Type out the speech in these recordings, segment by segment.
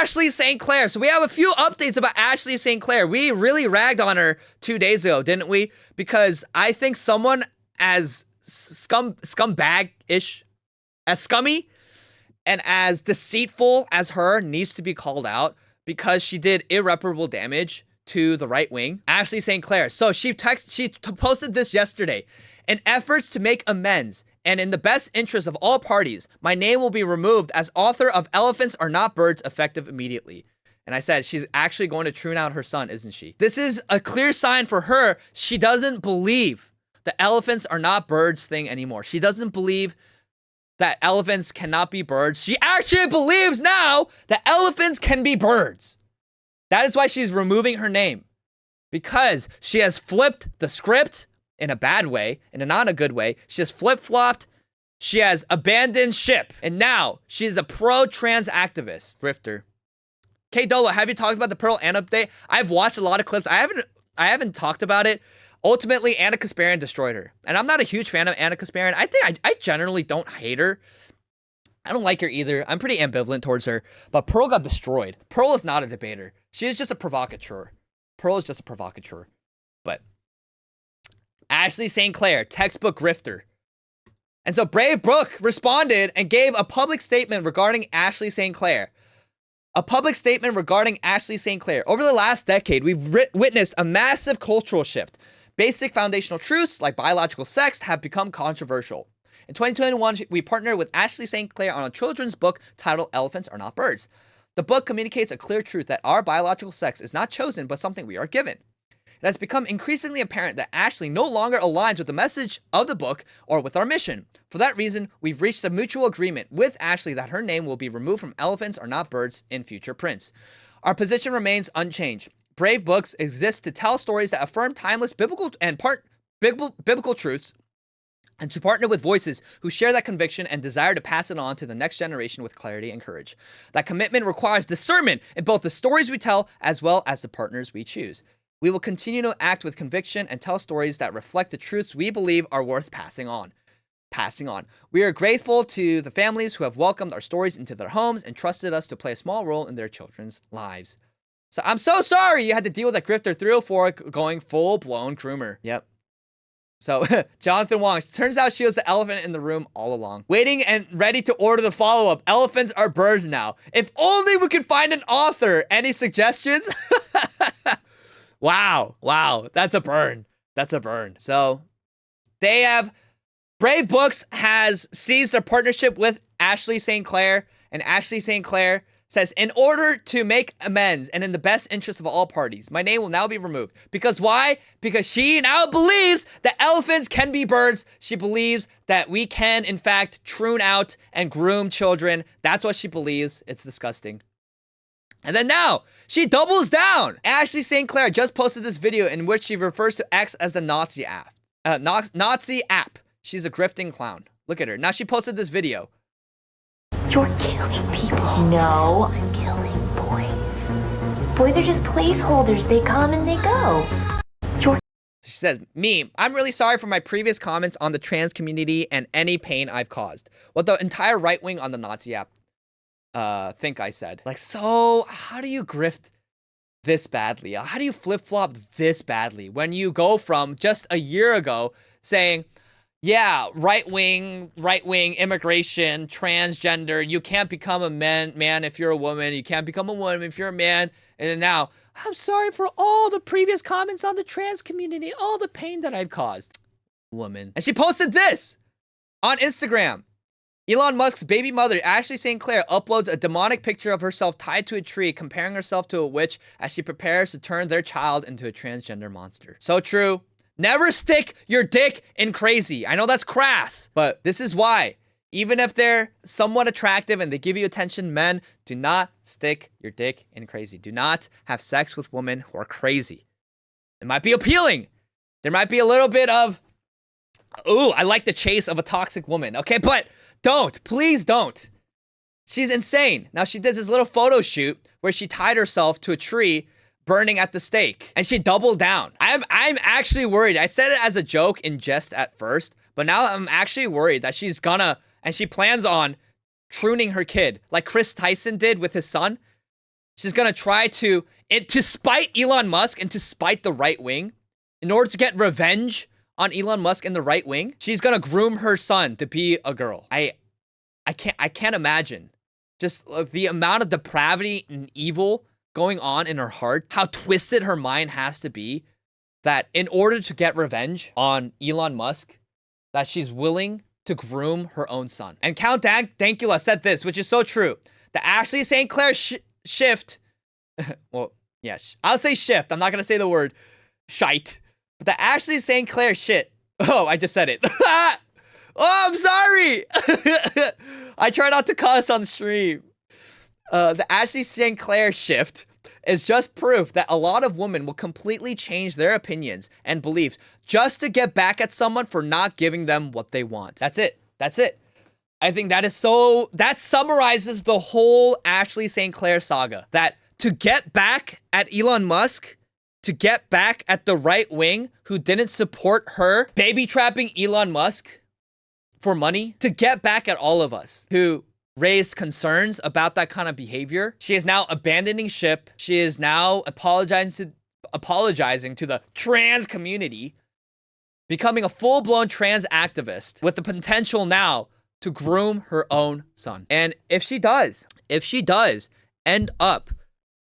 Ashley St. Clair. So we have a few updates about Ashley St. Clair. We really ragged on her 2 days ago, didn't we? Because I think someone as scumbag-ish, as scummy and as deceitful as her needs to be called out because she did irreparable damage to the right wing. Ashley St. Clair. So she posted this yesterday. In efforts to make amends and in the best interest of all parties, my name will be removed as author of Elephants Are Not Birds, effective immediately. And I said, she's actually going to tune out her son, isn't she? This is a clear sign for her. She doesn't believe the elephants are not birds thing anymore. She doesn't believe that elephants cannot be birds. She actually believes now that elephants can be birds. That is why she's removing her name. Because she has flipped the script in a bad way, in a not a good way. She has flip-flopped. She has abandoned ship. And now she's a pro-trans activist. Grifter. K Dolo, have you talked about the Pearl Ann update? I've watched a lot of clips. I haven't talked about it. Ultimately, Anna Kasparian destroyed her. And I'm not a huge fan of Anna Kasparian. I generally don't hate her. I don't like her either. I'm pretty ambivalent towards her. But Pearl got destroyed. Pearl is not a debater. She is just a provocateur. Pearl is just a provocateur. But Ashley St. Clair, textbook grifter. And so Brave Brook responded and gave a public statement regarding Ashley St. Clair. A public statement regarding Ashley St. Clair. Over the last decade, we've witnessed a massive cultural shift. Basic foundational truths like biological sex have become controversial. In 2021, we partnered with Ashley St. Clair on a children's book titled Elephants Are Not Birds. The book communicates a clear truth that our biological sex is not chosen, but something we are given. It has become increasingly apparent that Ashley no longer aligns with the message of the book or with our mission. For that reason, we've reached a mutual agreement with Ashley that her name will be removed from Elephants Are Not Birds in future prints. Our position remains unchanged. Brave Books exists to tell stories that affirm timeless biblical truths, and to partner with voices who share that conviction and desire to pass it on to the next generation with clarity and courage. That commitment requires discernment in both the stories we tell as well as the partners we choose. We will continue to act with conviction and tell stories that reflect the truths we believe are worth passing on. We are grateful to the families who have welcomed our stories into their homes and trusted us to play a small role in their children's lives. So I'm so sorry you had to deal with that Grifter 304 going full-blown groomer. Yep. So, Jonathan Wong, turns out she was the elephant in the room all along. Waiting and ready to order the follow-up. Elephants are birds now. If only we could find an author. Any suggestions? Wow. That's a burn. So, Brave Books has seized their partnership with Ashley St. Clair, and Ashley St. Clair says, in order to make amends and in the best interest of all parties, my name will now be removed. Because why? Because she now believes that elephants can be birds. She believes that we can, in fact, trune out and groom children. That's what she believes. It's disgusting. And then now, she doubles down. Ashley St. Clair just posted this video in which she refers to X as the Nazi app. Nazi app. She's a grifting clown. Look at her. Now she posted this video. You're killing people. No, I'm killing boys. Boys are just placeholders. They come and they go. She says, me, I'm really sorry for my previous comments on the trans community and any pain I've caused. What the entire right wing on the Nazi app think I said. Like, so how do you grift this badly? How do you flip-flop this badly when you go from just a year ago saying, yeah, right wing, immigration, transgender, you can't become a man if you're a woman, you can't become a woman if you're a man, and then now, I'm sorry for all the previous comments on the trans community, all the pain that I've caused. Woman. And she posted this on Instagram. Elon Musk's baby mother, Ashley St. Clair, uploads a demonic picture of herself tied to a tree, comparing herself to a witch as she prepares to turn their child into a transgender monster. So true. Never stick your dick in crazy. I know that's crass, but this is why. Even if they're somewhat attractive and they give you attention, men, do not stick your dick in crazy. Do not have sex with women who are crazy. It might be appealing. There might be a little bit of, ooh, I like the chase of a toxic woman. Okay, but don't. Please don't. She's insane. Now, she did this little photo shoot where she tied herself to a tree burning at the stake, and she doubled down. I'm actually worried. I said it as a joke in jest at first, but now I'm actually worried that she's gonna, and she plans on pruning her kid like Chris Tyson did with his son. She's gonna try to spite Elon Musk and to spite the right wing. In order to get revenge on Elon Musk and the right wing, she's gonna groom her son to be a girl. I can't imagine just the amount of depravity and evil going on in her heart, how twisted her mind has to be, that in order to get revenge on Elon Musk, that she's willing to groom her own son. And Count Dankula said this, which is so true. The Ashley St. Clair shift, well, yeah, I'll say shift. I'm not going to say the word shite. But the Ashley St. Clair shit. Oh, I just said it. Oh, I'm sorry. I try not to cuss on the stream. The Ashley St. Clair shift is just proof that a lot of women will completely change their opinions and beliefs just to get back at someone for not giving them what they want. That's it. That's it. I think that summarizes the whole Ashley St. Clair saga. That to get back at Elon Musk, to get back at the right wing who didn't support her baby trapping Elon Musk for money, to get back at all of us who raised concerns about that kind of behavior. She is now abandoning ship. She is now apologizing to the trans community, becoming a full-blown trans activist with the potential now to groom her own son. And if she does end up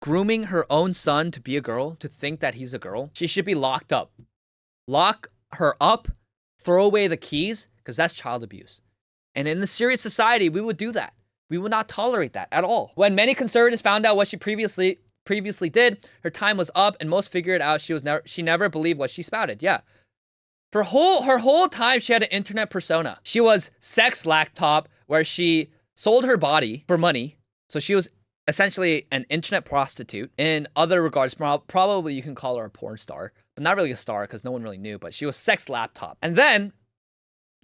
grooming her own son to be a girl, to think that he's a girl, she should be locked up. Lock her up, throw away the keys, because that's child abuse. And in the serious society, we would do that. We would not tolerate that at all. When many conservatives found out what she previously did, her time was up, and most figured out she never believed what she spouted. Yeah. For her whole time, she had an internet persona. She was sex laptop, where she sold her body for money. So she was essentially an internet prostitute. In other regards, probably you can call her a porn star, but not really a star because no one really knew, but she was sex laptop. And then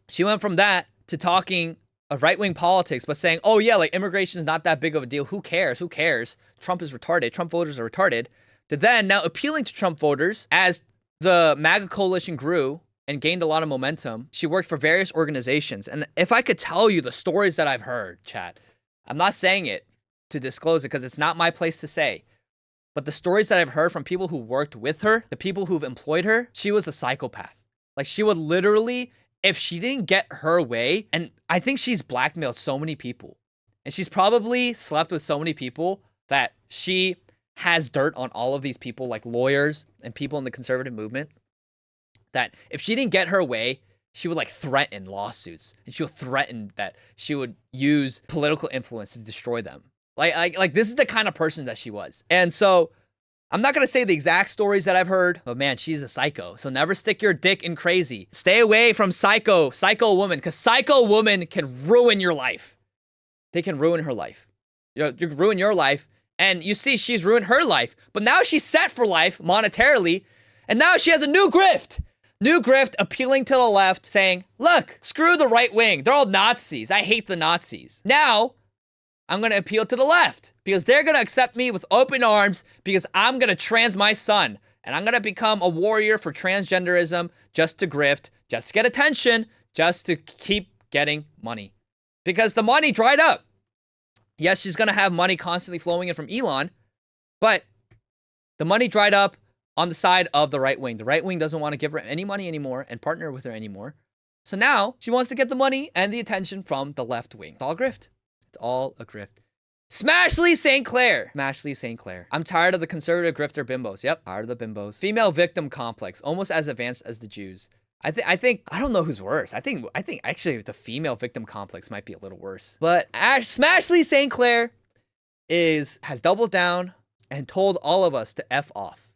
she went from that to talking of right-wing politics, but saying, oh yeah, like immigration is not that big of a deal. Who cares? Who cares? Trump is retarded. Trump voters are retarded. To then now appealing to Trump voters as the MAGA coalition grew and gained a lot of momentum. She worked for various organizations. And if I could tell you the stories that I've heard, chat, I'm not saying it to disclose it because it's not my place to say. But the stories that I've heard from people who worked with her, the people who've employed her, she was a psychopath. Like she would literally, if she didn't get her way, and I think she's blackmailed so many people, and she's probably slept with so many people that she has dirt on all of these people, like lawyers and people in the conservative movement, that if she didn't get her way, she would like threaten lawsuits, and she would threaten that she would use political influence to destroy them. Like this is the kind of person that she was. And so I'm not going to say the exact stories that I've heard, but man, she's a psycho. So never stick your dick in crazy. Stay away from psycho women, because psycho women can ruin your life. They can ruin her life. You can ruin your life. And you see, she's ruined her life, but now she's set for life monetarily. And now she has a new grift. New grift appealing to the left, saying, look, screw the right wing. They're all Nazis. I hate the Nazis. Now, I'm going to appeal to the left because they're going to accept me with open arms because I'm going to trans my son. And I'm going to become a warrior for transgenderism just to grift, just to get attention, just to keep getting money. Because the money dried up. Yes, she's going to have money constantly flowing in from Elon, but the money dried up on the side of the right wing. The right wing doesn't want to give her any money anymore and partner with her anymore. So now she wants to get the money and the attention from the left wing. It's all grift. It's all a grift. Smashley St. Clair. Smashley St. Clair. I'm tired of the conservative grifter bimbos. Yep, tired of the bimbos. Female victim complex, almost as advanced as the Jews. I think I don't know who's worse. I think actually the female victim complex might be a little worse. But Smashley St. Clair has doubled down and told all of us to F off.